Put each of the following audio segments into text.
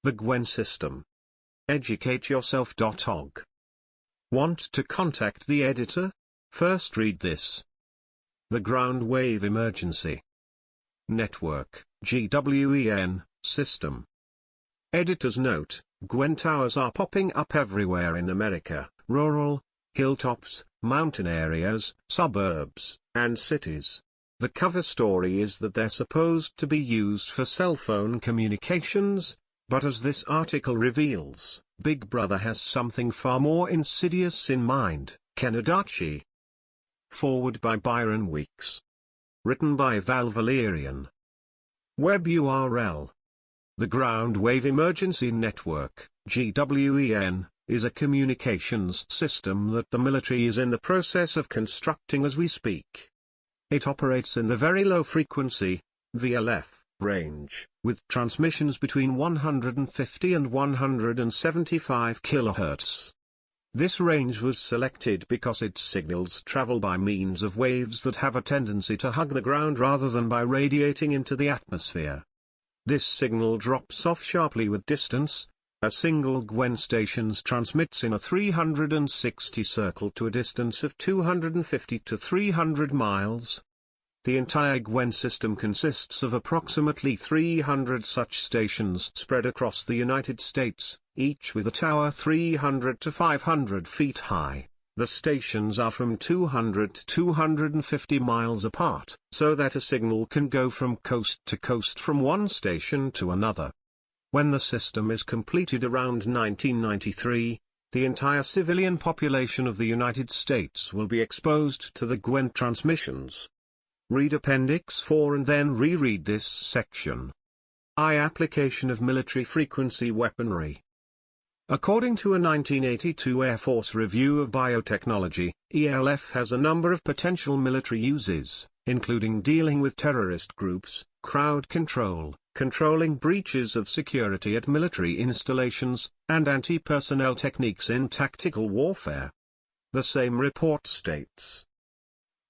The GWEN System. educateyourself.org. Want to contact the editor? First read this. The Ground Wave Emergency Network, GWEN System. Editor's note: GWEN towers are popping up everywhere in America, rural, hilltops, mountain areas, suburbs, and cities. The cover story is that they're supposed to be used for cell phone communications, but as this article reveals, Big Brother has something far more insidious in mind. Kenadachi. Forward by Byron Weeks. Written by Val Valerian. Web URL. The Ground Wave Emergency Network, GWEN, is a communications system that the military is in the process of constructing as we speak. It operates in the very low frequency, VLF, range, with transmissions between 150 and 175 kHz. This range was selected because its signals travel by means of waves that have a tendency to hug the ground rather than by radiating into the atmosphere. This signal drops off sharply with distance. A single GWEN station transmits in a 360 circle to a distance of 250 to 300 miles. The entire GWEN system consists of approximately 300 such stations spread across the United States, each with a tower 300 to 500 feet high. The stations are from 200 to 250 miles apart, so that a signal can go from coast to coast from one station to another. When the system is completed around 1993, the entire civilian population of the United States will be exposed to the GWEN transmissions. Read Appendix 4 and then reread this section. Application of military frequency weaponry. According to a 1982 Air Force review of biotechnology, ELF has a number of potential military uses, including dealing with terrorist groups, crowd control, controlling breaches of security at military installations, and anti-personnel techniques in tactical warfare. The same report states,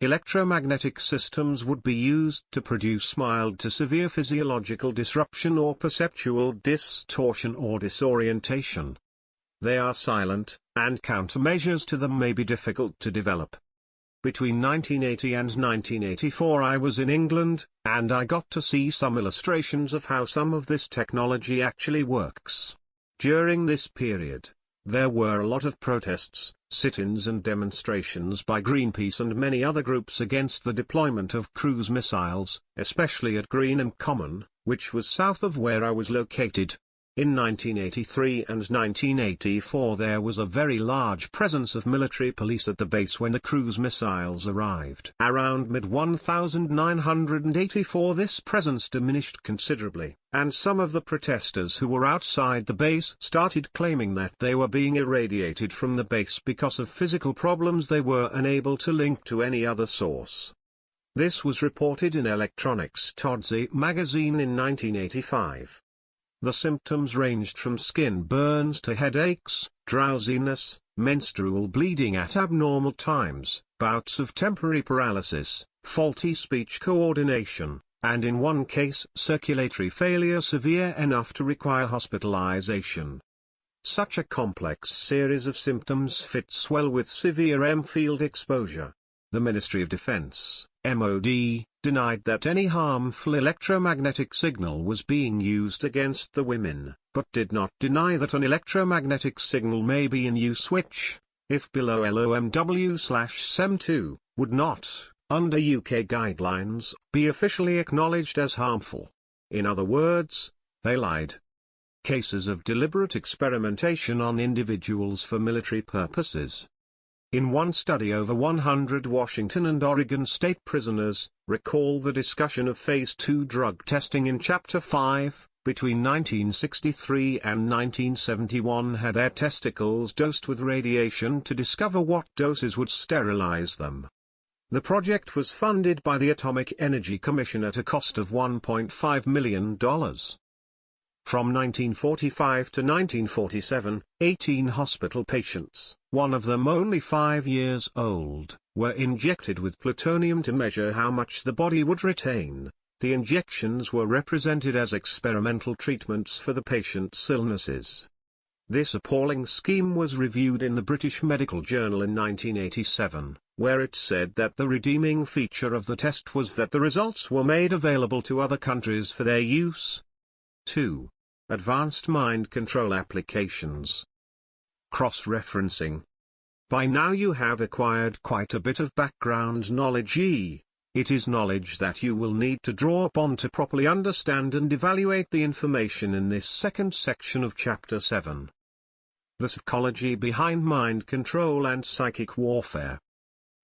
electromagnetic systems would be used to produce mild to severe physiological disruption or perceptual distortion or disorientation. They are silent, and countermeasures to them may be difficult to develop. Between 1980 and 1984 I was in England, and I got to see some illustrations of how some of this technology actually works. During this period, there were a lot of protests, sit-ins and demonstrations by Greenpeace and many other groups against the deployment of cruise missiles, especially at Greenham Common, which was south of where I was located. In 1983 and 1984 there was a very large presence of military police at the base when the cruise missiles arrived. Around mid-1984 this presence diminished considerably, and some of the protesters who were outside the base started claiming that they were being irradiated from the base because of physical problems they were unable to link to any other source. This was reported in Electronics Todsy magazine in 1985. The symptoms ranged from skin burns to headaches, drowsiness, menstrual bleeding at abnormal times, bouts of temporary paralysis, faulty speech coordination, and in one case circulatory failure severe enough to require hospitalization. Such a complex series of symptoms fits well with severe M-field exposure. The Ministry of Defense, MOD, denied that any harmful electromagnetic signal was being used against the women, but did not deny that an electromagnetic signal may be in use which, if below LOMW/SEM2, would not, under UK guidelines, be officially acknowledged as harmful. In other words, they lied. Cases of deliberate experimentation on individuals for military purposes. In one study over 100 Washington and Oregon state prisoners, recall the discussion of Phase 2 drug testing in Chapter 5, between 1963 and 1971 had their testicles dosed with radiation to discover what doses would sterilize them. The project was funded by the Atomic Energy Commission at a cost of $1.5 million. From 1945 to 1947, 18 hospital patients, one of them only 5 years old, were injected with plutonium to measure how much the body would retain. The injections were represented as experimental treatments for the patient's illnesses. This appalling scheme was reviewed in the British Medical Journal in 1987, where it said that the redeeming feature of the test was that the results were made available to other countries for their use. 2. Advanced mind control applications. Cross-referencing. By now you have acquired quite a bit of background knowledge. It is knowledge that you will need to draw upon to properly understand and evaluate the information in this second section of Chapter 7. The psychology behind mind control and psychic warfare.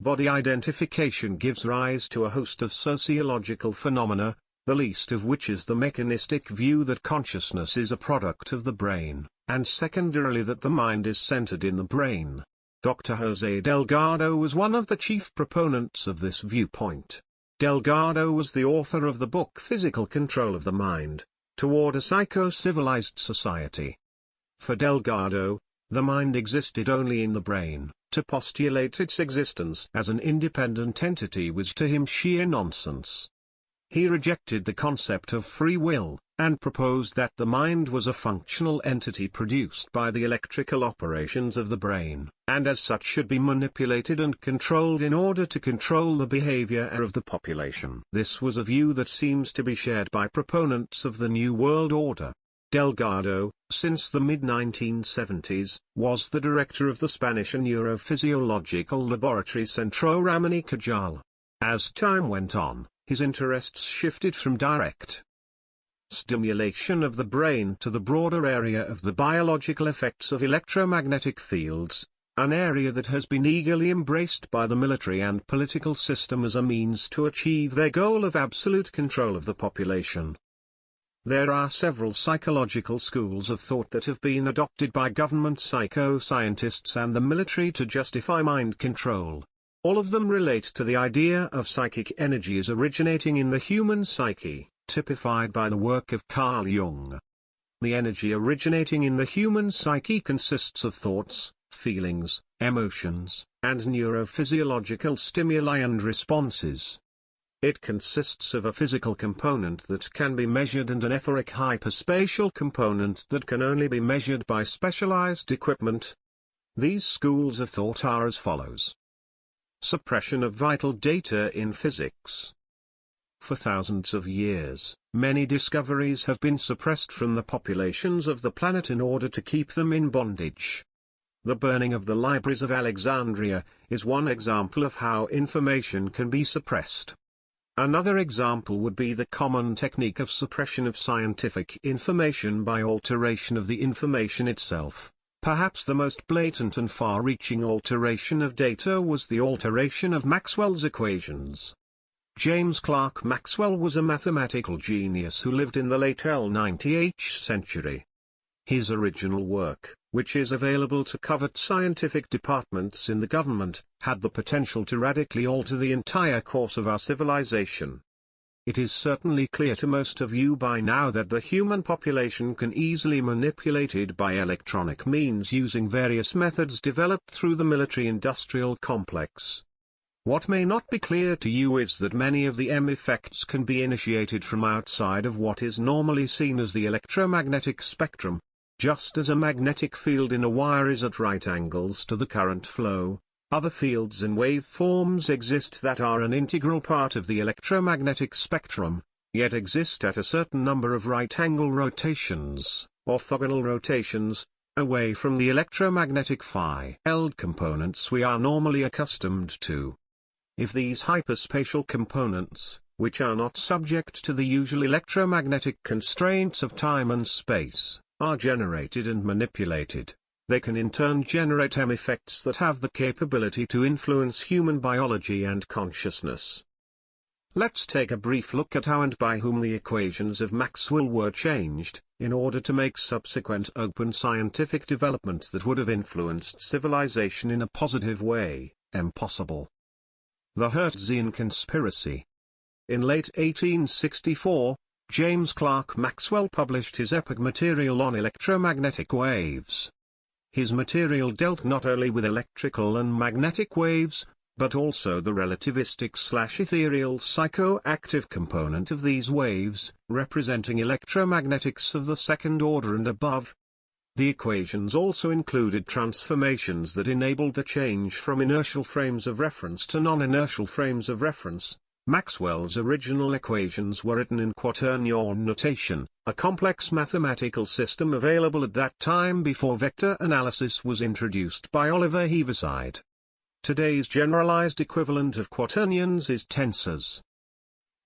Body identification gives rise to a host of sociological phenomena, the least of which is the mechanistic view that consciousness is a product of the brain, and secondarily that the mind is centered in the brain. Dr. Jose Delgado was one of the chief proponents of this viewpoint. Delgado was the author of the book Physical Control of the Mind, Toward a Psycho-Civilized Society. For Delgado, the mind existed only in the brain. To postulate its existence as an independent entity was to him sheer nonsense. He rejected the concept of free will, and proposed that the mind was a functional entity produced by the electrical operations of the brain, and as such should be manipulated and controlled in order to control the behavior of the population. This was a view that seems to be shared by proponents of the New World Order. Delgado, since the mid-1970s, was the director of the Spanish neurophysiological laboratory Centro Ramón y Cajal. As time went on, his interests shifted from direct stimulation of the brain to the broader area of the biological effects of electromagnetic fields, an area that has been eagerly embraced by the military and political system as a means to achieve their goal of absolute control of the population. There are several psychological schools of thought that have been adopted by government psychoscientists and the military to justify mind control. All of them relate to the idea of psychic energies originating in the human psyche, typified by the work of Carl Jung. The energy originating in the human psyche consists of thoughts, feelings, emotions, and neurophysiological stimuli and responses. It consists of a physical component that can be measured and an etheric hyperspatial component that can only be measured by specialized equipment. These schools of thought are as follows. Suppression of vital data in physics. For thousands of years, many discoveries have been suppressed from the populations of the planet in order to keep them in bondage. The burning of the libraries of Alexandria is one example of how information can be suppressed. Another example would be the common technique of suppression of scientific information by alteration of the information itself. Perhaps the most blatant and far-reaching alteration of data was the alteration of Maxwell's equations. James Clerk Maxwell was a mathematical genius who lived in the late 19th century. His original work, which is available to covert scientific departments in the government, had the potential to radically alter the entire course of our civilization. It is certainly clear to most of you by now that the human population can easily be manipulated by electronic means using various methods developed through the military-industrial complex. What may not be clear to you is that many of the EM effects can be initiated from outside of what is normally seen as the electromagnetic spectrum. Just as a magnetic field in a wire is at right angles to the current flow, other fields and waveforms exist that are an integral part of the electromagnetic spectrum, yet exist at a certain number of right-angle rotations, orthogonal rotations, away from the electromagnetic field components we are normally accustomed to. If these hyperspatial components, which are not subject to the usual electromagnetic constraints of time and space, are generated and manipulated, they can in turn generate EM effects that have the capability to influence human biology and consciousness. Let's take a brief look at how and by whom the equations of Maxwell were changed, in order to make subsequent open scientific developments that would have influenced civilization in a positive way, possible. The Hertzian conspiracy. In late 1864, James Clerk Maxwell published his epic material on electromagnetic waves. His material dealt not only with electrical and magnetic waves, but also the relativistic/ethereal psychoactive component of these waves, representing electromagnetics of the second order and above. The equations also included transformations that enabled the change from inertial frames of reference to non-inertial frames of reference. Maxwell's original equations were written in quaternion notation, a complex mathematical system available at that time before vector analysis was introduced by Oliver Heaviside. Today's generalized equivalent of quaternions is tensors.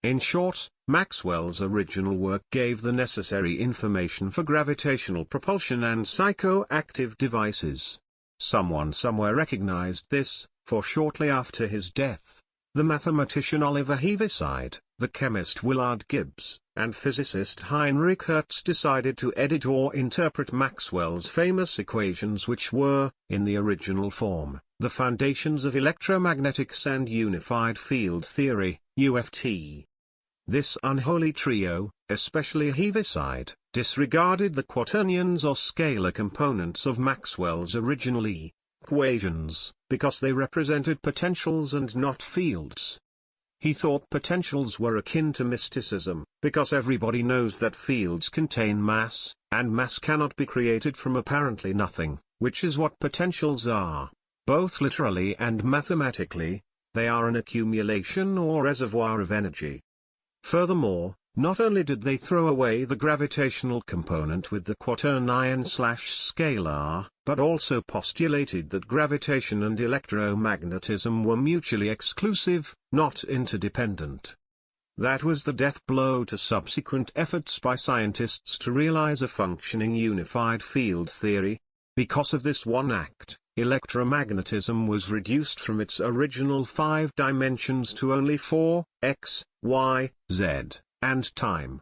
In short, Maxwell's original work gave the necessary information for gravitational propulsion and psychoactive devices. Someone somewhere recognized this, for shortly after his death, the mathematician Oliver Heaviside, the chemist Willard Gibbs, and physicist Heinrich Hertz decided to edit or interpret Maxwell's famous equations, which were, in the original form, the foundations of electromagnetics and unified field theory, UFT. This unholy trio, especially Heaviside, disregarded the quaternions or scalar components of Maxwell's original equations, because they represented potentials and not fields. He thought potentials were akin to mysticism, because everybody knows that fields contain mass, and mass cannot be created from apparently nothing, which is what potentials are. Both literally and mathematically, they are an accumulation or reservoir of energy. Furthermore, not only did they throw away the gravitational component with the quaternion/scalar, but also postulated that gravitation and electromagnetism were mutually exclusive, not interdependent. That was the death blow to subsequent efforts by scientists to realize a functioning unified field theory. Because of this one act, electromagnetism was reduced from its original 5 dimensions to only 4, x, y, z, and time.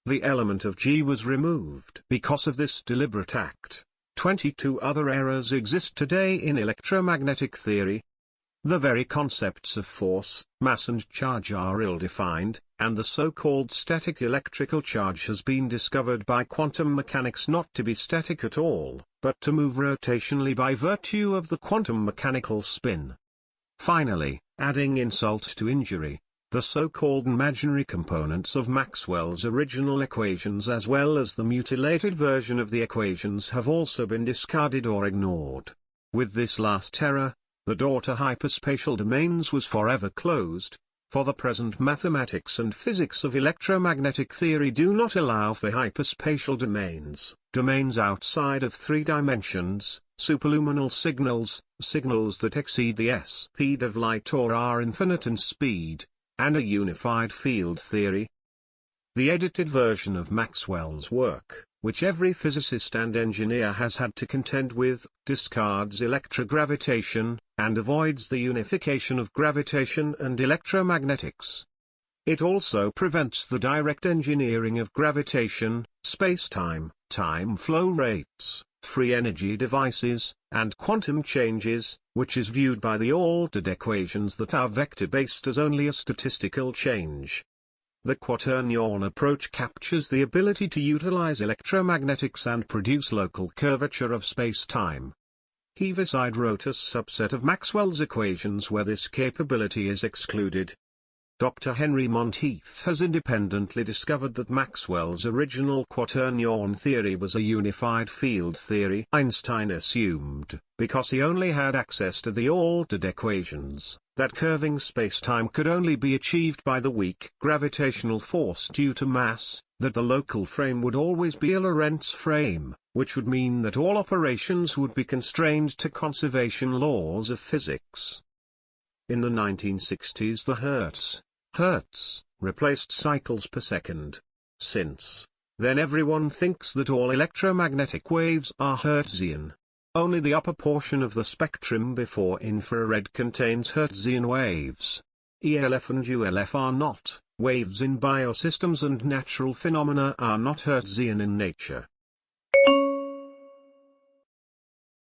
The element of G was removed. Because of this deliberate act, 22 other errors exist today in electromagnetic theory. The very concepts of force, mass and charge are ill-defined, and the so-called static electrical charge has been discovered by quantum mechanics not to be static at all, but to move rotationally by virtue of the quantum mechanical spin. Finally, adding insult to injury, the so-called imaginary components of Maxwell's original equations as well as the mutilated version of the equations have also been discarded or ignored. With this last error, the door to hyperspatial domains was forever closed. For the present, mathematics and physics of electromagnetic theory do not allow for hyperspatial domains, domains outside of 3 dimensions, superluminal signals, signals that exceed the speed of light or are infinite in speed, and a unified field theory. The edited version of Maxwell's work, which every physicist and engineer has had to contend with, discards electrogravitation, and avoids the unification of gravitation and electromagnetics. It also prevents the direct engineering of gravitation, space-time, time flow rates, free energy devices, and quantum changes, which is viewed by the ordered equations that are vector-based as only a statistical change. The quaternion approach captures the ability to utilize electromagnetics and produce local curvature of space-time. Heaviside wrote a subset of Maxwell's equations where this capability is excluded. Dr. Henry Monteith has independently discovered that Maxwell's original quaternion theory was a unified field theory Einstein assumed, because he only had access to the ordered equations, that curving spacetime could only be achieved by the weak gravitational force due to mass, that the local frame would always be a Lorentz frame, which would mean that all operations would be constrained to conservation laws of physics. In the 1960s the Hertz replaced cycles per second. Since then everyone thinks that all electromagnetic waves are Hertzian. Only the upper portion of the spectrum before infrared contains Hertzian waves. ELF and ULF are not. Waves in biosystems and natural phenomena are not Hertzian in nature.